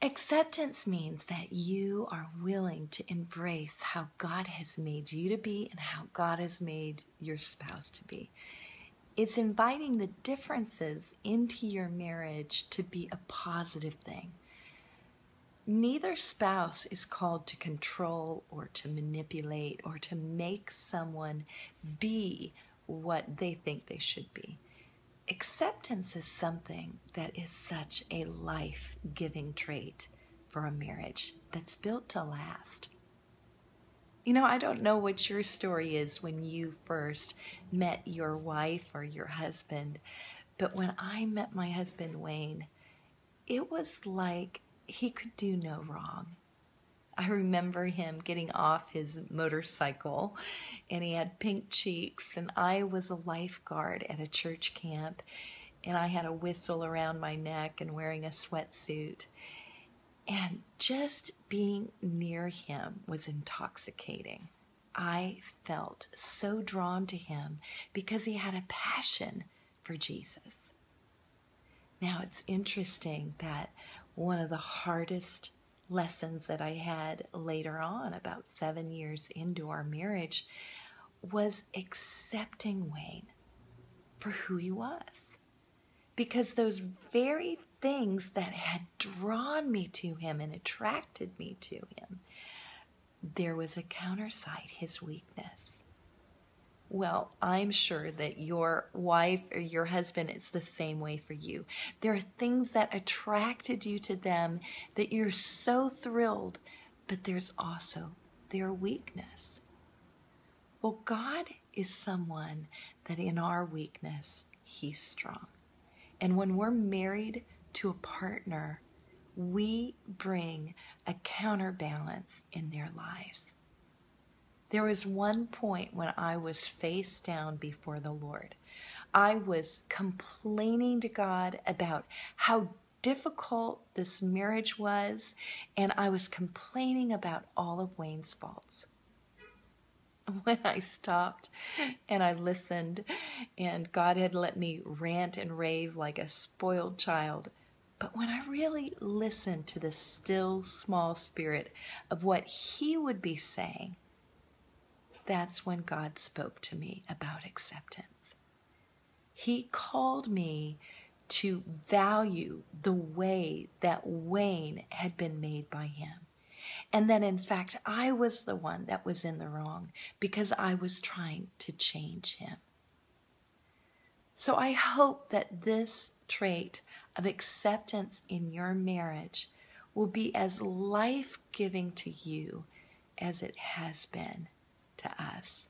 Acceptance means that you are willing to embrace how God has made you to be and how God has made your spouse to be. It's inviting the differences into your marriage to be a positive thing. Neither spouse is called to control or to manipulate or to make someone be what they think they should be. Acceptance is something that is such a life-giving trait for a marriage that's built to last. You know, I don't know what your story is when you first met your wife or your husband, but when I met my husband, Wayne, it was like he could do no wrong. I remember him getting off his motorcycle and he had pink cheeks, and I was a lifeguard at a church camp, and I had a whistle around my neck and wearing a sweatsuit. And just being near him was intoxicating. I felt so drawn to him because he had a passion for Jesus. Now, it's interesting that one of the hardest lessons that I had later on, about 7 years into our marriage, was accepting Wayne for who he was. Because those very things that had drawn me to him and attracted me to him, there was a counterside, his weakness. Well, I'm sure that your wife or your husband, it's the same way for you. There are things that attracted you to them that you're so thrilled, but there's also their weakness. Well, God is someone that in our weakness, He's strong. And when we're married to a partner, we bring a counterbalance in their lives. There was one point when I was face down before the Lord. I was complaining to God about how difficult this marriage was, and I was complaining about all of Wayne's faults. When I stopped and I listened, and God had let me rant and rave like a spoiled child, but when I really listened to the still small spirit of what He would be saying, that's when God spoke to me about acceptance. He called me to value the way that Wayne had been made by Him. And that in fact, I was the one that was in the wrong because I was trying to change him. So I hope that this trait of acceptance in your marriage will be as life-giving to you as it has been to us.